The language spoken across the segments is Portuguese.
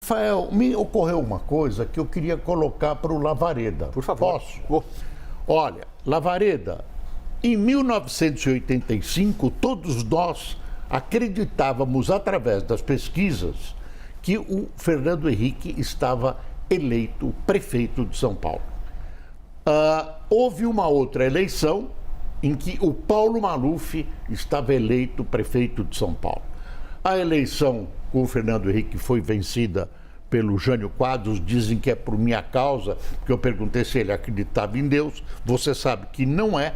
Rafael, me ocorreu uma coisa que eu queria colocar para o Lavareda. Por favor. Posso? Olha, Lavareda, em 1985, todos nós acreditávamos, através das pesquisas, que o Fernando Henrique estava eleito prefeito de São Paulo. Houve uma outra eleição em que o Paulo Maluf estava eleito prefeito de São Paulo. A eleição com o Fernando Henrique foi vencida pelo Jânio Quadros, dizem que é por minha causa, porque eu perguntei se ele acreditava em Deus, você sabe que não é.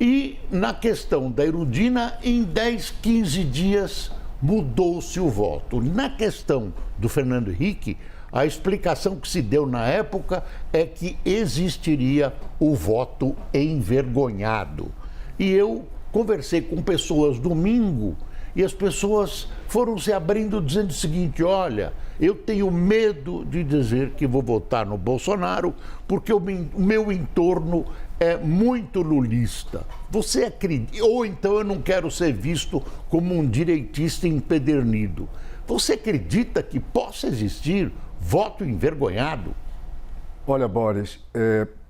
E na questão da Erundina, em 10, 15 dias mudou-se o voto. Na questão do Fernando Henrique, a explicação que se deu na época é que existiria o voto envergonhado. E eu conversei com pessoas domingo e as pessoas foram se abrindo dizendo o seguinte: olha, eu tenho medo de dizer que vou votar no Bolsonaro porque o meu entorno é muito lulista. Você acredita? Ou então eu não quero ser visto como um direitista empedernido. Você acredita que possa existir voto envergonhado? Olha, Boris,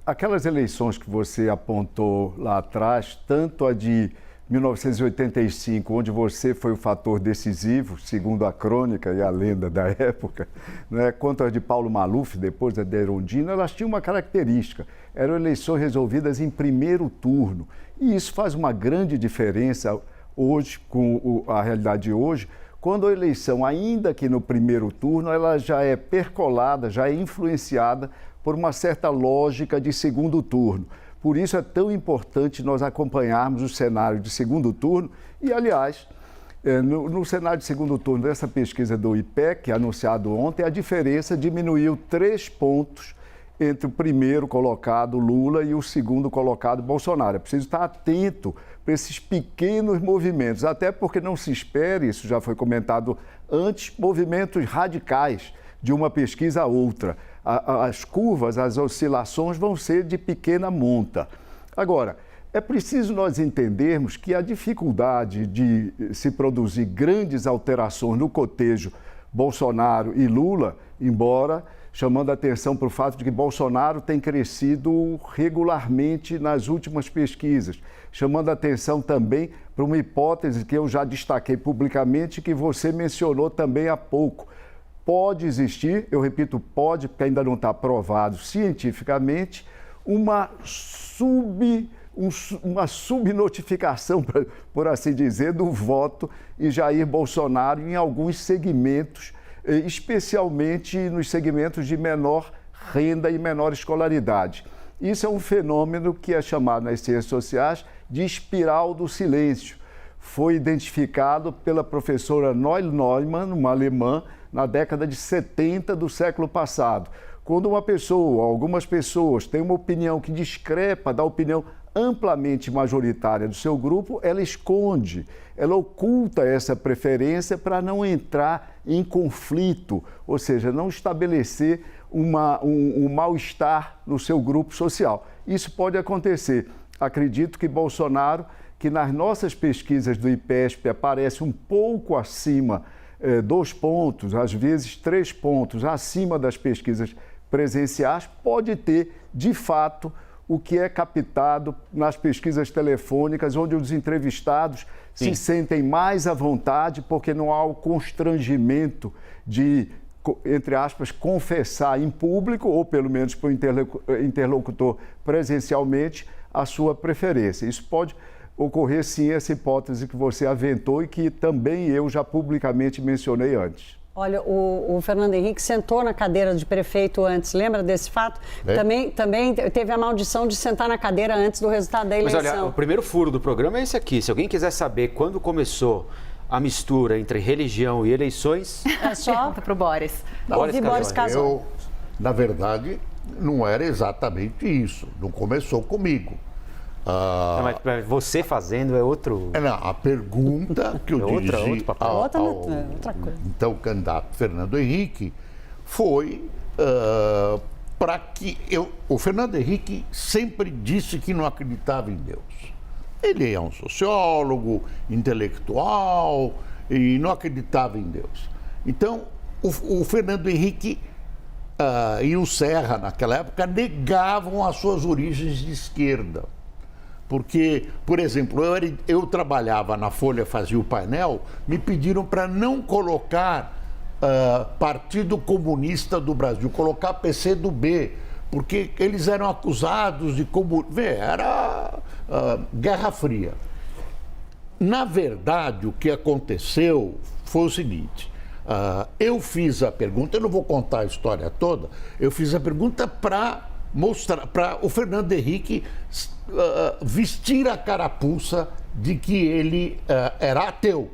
aquelas eleições que você apontou lá atrás, tanto a de 1985, onde você foi o fator decisivo, segundo a crônica e a lenda da época, né, quanto a de Paulo Maluf, depois da Erundina, elas tinham uma característica: eram eleições resolvidas em primeiro turno. E isso faz uma grande diferença hoje, com a realidade de hoje, quando a eleição, ainda que no primeiro turno, ela já é percolada, já é influenciada por uma certa lógica de segundo turno. Por isso é tão importante nós acompanharmos o cenário de segundo turno. E, aliás, no cenário de segundo turno dessa pesquisa do IPEC, anunciado ontem, a diferença diminuiu 3 pontos entre o primeiro colocado, Lula, e o segundo colocado, Bolsonaro. É preciso estar atento para esses pequenos movimentos, até porque não se espere, isso já foi comentado antes, movimentos radicais de uma pesquisa a outra. As curvas, as oscilações vão ser de pequena monta. Agora, é preciso nós entendermos que a dificuldade de se produzir grandes alterações no cotejo Bolsonaro e Lula, embora chamando a atenção para o fato de que Bolsonaro tem crescido regularmente nas últimas pesquisas, chamando a atenção também para uma hipótese que eu já destaquei publicamente, que você mencionou também há pouco. Pode existir, eu repito, pode, porque ainda não está provado cientificamente, uma subnotificação, por assim dizer, do voto em Jair Bolsonaro em alguns segmentos, especialmente nos segmentos de menor renda e menor escolaridade. Isso é um fenômeno que é chamado nas ciências sociais de espiral do silêncio. Foi identificado pela professora Noel Neumann, uma alemã, na década de 70 do século passado. Quando uma pessoa, algumas pessoas, têm uma opinião que discrepa da opinião amplamente majoritária do seu grupo, ela esconde, ela oculta essa preferência para não entrar em conflito, ou seja, não estabelecer um mal-estar no seu grupo social. Isso pode acontecer. Acredito que Bolsonaro, que nas nossas pesquisas do IPESP aparece um pouco acima, 2 pontos, às vezes 3 pontos acima das pesquisas presenciais, pode ter, de fato, o que é captado nas pesquisas telefônicas, onde os entrevistados se sentem mais à vontade, porque não há o constrangimento de, entre aspas, confessar em público, ou pelo menos para o interlocutor presencialmente, a sua preferência. Isso pode ocorrer, sim, essa hipótese que você aventou e que também eu já publicamente mencionei antes. Olha, o Fernando Henrique sentou na cadeira de prefeito antes, lembra desse fato? Também teve a maldição de sentar na cadeira antes do resultado da eleição. Mas olha, o primeiro furo do programa é esse aqui. Se alguém quiser saber quando começou a mistura entre religião e eleições... É só para o Boris. Boris Casoy. Na verdade, não era exatamente isso. Não começou comigo. Não, mas você fazendo é outro... Não, a pergunta que eu dirigi outra coisa. Então, o candidato Fernando Henrique foi para que o Fernando Henrique sempre disse que não acreditava em Deus. Ele é um sociólogo, intelectual e não acreditava em Deus. Então, o Fernando Henrique e o Serra, naquela época, negavam as suas origens de esquerda. Porque, por exemplo, eu trabalhava na Folha, fazia o painel, me pediram para não colocar Partido Comunista do Brasil, colocar PCdoB, porque eles eram acusados de comunismo. Era Guerra Fria. Na verdade, o que aconteceu foi o seguinte: eu fiz a pergunta, eu não vou contar a história toda, eu fiz a pergunta para mostrar, para o Fernando Henrique vestir a carapuça de que ele era ateu,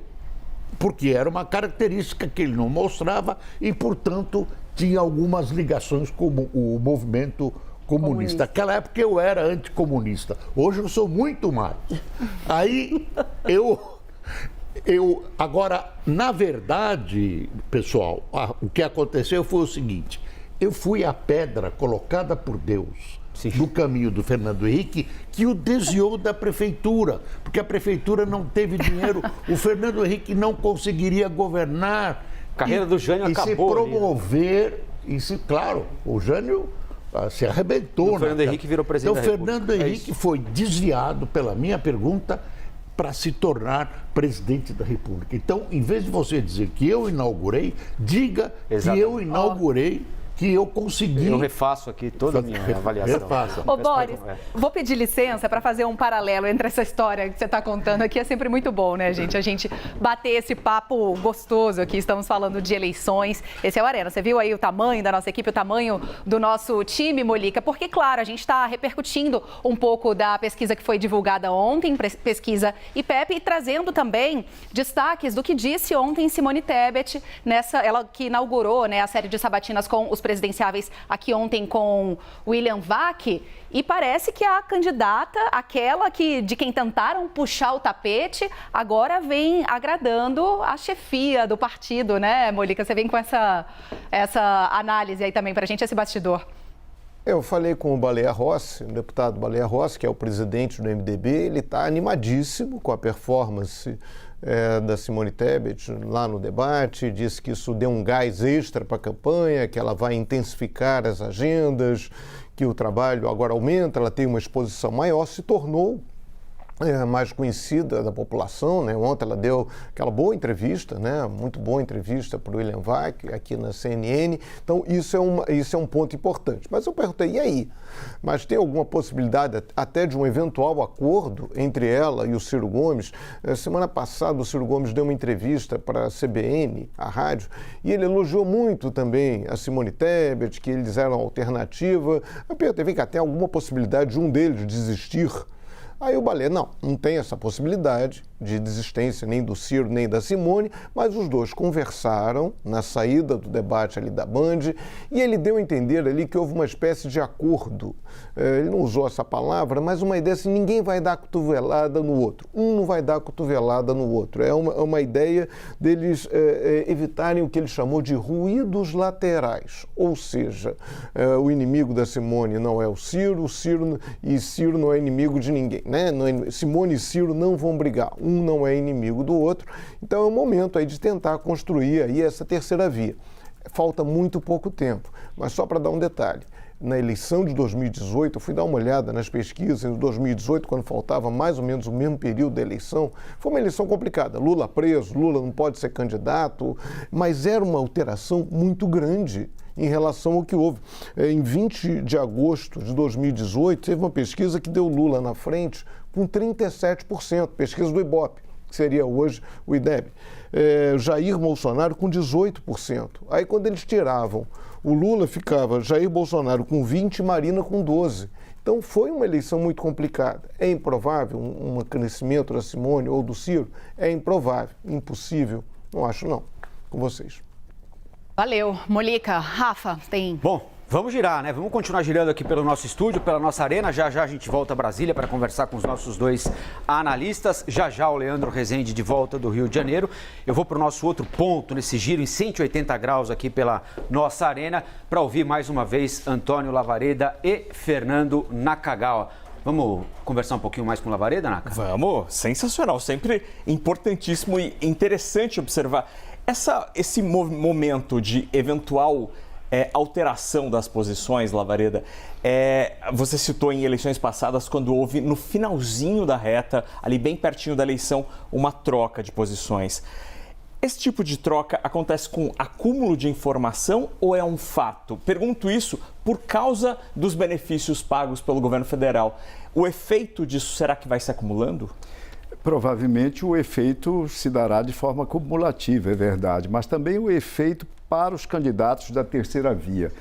porque era uma característica que ele não mostrava e, portanto, tinha algumas ligações com o movimento comunista. Naquela época eu era anticomunista, hoje eu sou muito mais. Aí agora, na verdade, pessoal, o que aconteceu foi o seguinte: eu fui a pedra colocada por Deus no caminho do Fernando Henrique, que o desviou da prefeitura, porque a prefeitura não teve dinheiro, o Fernando Henrique não conseguiria governar. A carreira do Jânio acabou. Se promover, claro, o Jânio se arrebentou. O Fernando Henrique virou presidente da República. Então, o Fernando Henrique foi desviado pela minha pergunta para se tornar presidente da República. Então, em vez de você dizer que eu inaugurei, diga que eu inaugurei, que eu consegui. Eu refaço aqui toda a minha avaliação. Ô, Boris, vou pedir licença para fazer um paralelo entre essa história que você está contando aqui. É sempre muito bom, né, gente? A gente bater esse papo gostoso aqui. Estamos falando de eleições. Esse é o Arena. Você viu aí o tamanho da nossa equipe, o tamanho do nosso time, Molica? Porque, claro, a gente está repercutindo um pouco da pesquisa que foi divulgada ontem, pesquisa IPEP, e trazendo também destaques do que disse ontem Simone Tebet, ela que inaugurou, né, a série de sabatinas com os presidenciáveis aqui ontem com William Vac, e parece que a candidata, aquela de quem tentaram puxar o tapete, agora vem agradando a chefia do partido, né, Molica? Você vem com essa análise aí também pra gente, esse bastidor. Eu falei com o Baleia Rossi, o deputado Baleia Rossi, que é o presidente do MDB, ele está animadíssimo com a performance da Simone Tebet lá no debate, disse que isso deu um gás extra para a campanha, que ela vai intensificar as agendas, que o trabalho agora aumenta, ela tem uma exposição maior, se tornou mais conhecida da população, né? Ontem ela deu aquela boa entrevista, né? Muito boa entrevista para o William Vac aqui na CNN. Então isso é um ponto importante. Mas eu perguntei, e aí? Mas tem alguma possibilidade até de um eventual acordo entre ela e o Ciro Gomes? Semana passada o Ciro Gomes deu uma entrevista para a CBN, a rádio, e ele elogiou muito também a Simone Tebet, que eles eram alternativa. Eu perguntei, vem cá, tem alguma possibilidade de um deles desistir? Aí o Baleia, não tem essa possibilidade de desistência nem do Ciro nem da Simone, mas os dois conversaram na saída do debate ali da Band e ele deu a entender ali que houve uma espécie de acordo. Ele não usou essa palavra, mas uma ideia assim, ninguém vai dar cotovelada no outro. Um não vai dar cotovelada no outro. É uma ideia deles evitarem o que ele chamou de ruídos laterais. Ou seja, o inimigo da Simone não é o Ciro Ciro não é inimigo de ninguém, né? Simone e Ciro não vão brigar. Um não é inimigo do outro. Então é o momento aí de tentar construir aí essa terceira via. Falta muito pouco tempo, mas só para dar um detalhe. Na eleição de 2018, eu fui dar uma olhada nas pesquisas em 2018, quando faltava mais ou menos o mesmo período da eleição. Foi uma eleição complicada. Lula preso, Lula não pode ser candidato, mas era uma alteração muito grande em relação ao que houve. Em 20 de agosto de 2018, teve uma pesquisa que deu Lula na frente com 37%, pesquisa do Ibope, que seria hoje o IDEB. Jair Bolsonaro com 18%. Aí quando eles tiravam o Lula, ficava Jair Bolsonaro com 20% e Marina com 12%. Então foi uma eleição muito complicada. É improvável um crescimento da Simone ou do Ciro? É improvável, impossível. Não acho não. Com vocês. Valeu, Molica. Rafa, tem... Bom, vamos girar, né? Vamos continuar girando aqui pelo nosso estúdio, pela nossa arena. Já já a gente volta a Brasília para conversar com os nossos dois analistas. Já já o Leandro Rezende de volta do Rio de Janeiro. Eu vou para o nosso outro ponto nesse giro em 180 graus aqui pela nossa arena para ouvir mais uma vez Antônio Lavareda e Fernando Nakagawa. Vamos conversar um pouquinho mais com o Lavareda, Naka? Vamos, sensacional, sempre importantíssimo e interessante observar Esse momento de eventual alteração das posições, Lavareda, você citou em eleições passadas, quando houve no finalzinho da reta, ali bem pertinho da eleição, uma troca de posições. Esse tipo de troca acontece com acúmulo de informação ou é um fato? Pergunto isso por causa dos benefícios pagos pelo governo federal. O efeito disso será que vai se acumulando? Provavelmente o efeito se dará de forma cumulativa, é verdade, mas também o efeito para os candidatos da terceira via.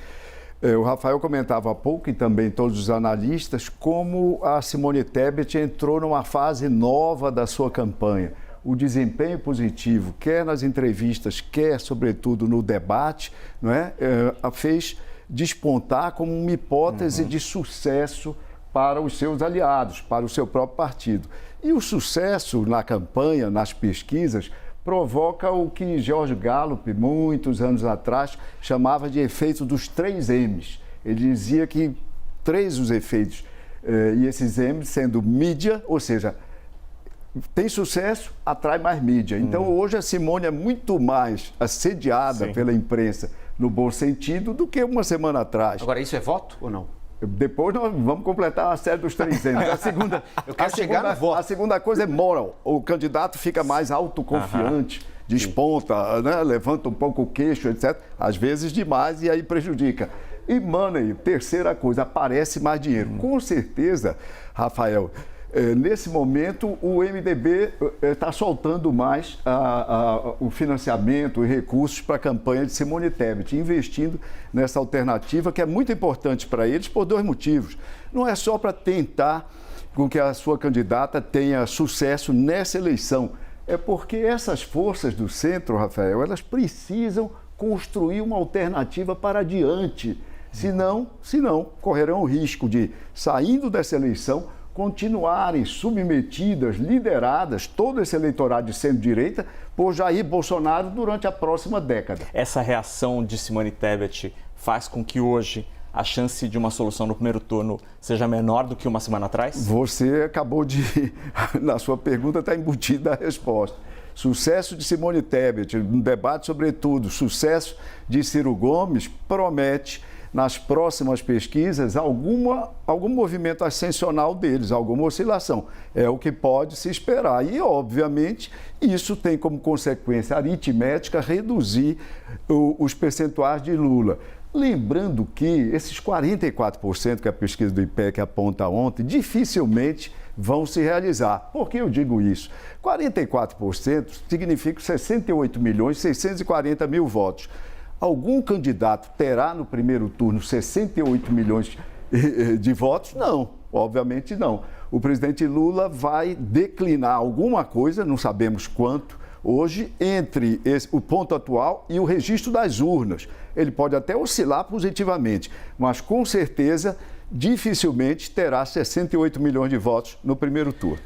O Rafael comentava há pouco, e também todos os analistas, como a Simone Tebet entrou numa fase nova da sua campanha. O desempenho positivo, quer nas entrevistas, quer, sobretudo, no debate, não é? A fez despontar como uma hipótese de sucesso para os seus aliados, para o seu próprio partido. E o sucesso na campanha, nas pesquisas, provoca o que George Gallup, muitos anos atrás, chamava de efeito dos 3 M's. Ele dizia que 3 os efeitos, e esses M's sendo mídia, ou seja, tem sucesso, atrai mais mídia. Então, hoje a Simone é muito mais assediada pela imprensa, no bom sentido, do que uma semana atrás. Agora, isso é voto ou não? Depois nós vamos completar a série dos 3 M's. A segunda coisa é moral. O candidato fica mais autoconfiante, desponta, né? Levanta um pouco o queixo, etc. Às vezes demais e aí prejudica. E money, terceira coisa, aparece mais dinheiro. Com certeza, Rafael, nesse momento o MDB está soltando mais o financiamento e recursos para a campanha de Simone Tebet, investindo nessa alternativa que é muito importante para eles por 2 motivos. Não é só para tentar com que a sua candidata tenha sucesso nessa eleição, é porque essas forças do centro, Rafael, elas precisam construir uma alternativa para adiante. Senão, correrão o risco de, saindo dessa eleição, continuarem submetidas, lideradas, todo esse eleitorado de centro-direita, por Jair Bolsonaro durante a próxima década. Essa reação de Simone Tebet faz com que hoje a chance de uma solução no primeiro turno seja menor do que uma semana atrás? Você acabou de, na sua pergunta, está embutida a resposta. Sucesso de Simone Tebet, no debate sobretudo, sucesso de Ciro Gomes, promete nas próximas pesquisas algum movimento ascensional deles, alguma oscilação. É o que pode se esperar. E, obviamente, isso tem como consequência aritmética reduzir os percentuais de Lula. Lembrando que esses 44% que a pesquisa do IPEC aponta ontem, dificilmente vão se realizar. Por que eu digo isso? 44% significa 68.640.000 votos. Algum candidato terá no primeiro turno 68 milhões de votos? Não, obviamente não. O presidente Lula vai declinar alguma coisa, não sabemos quanto, hoje, entre o ponto atual e o registro das urnas. Ele pode até oscilar positivamente, mas com certeza, dificilmente terá 68 milhões de votos no primeiro turno.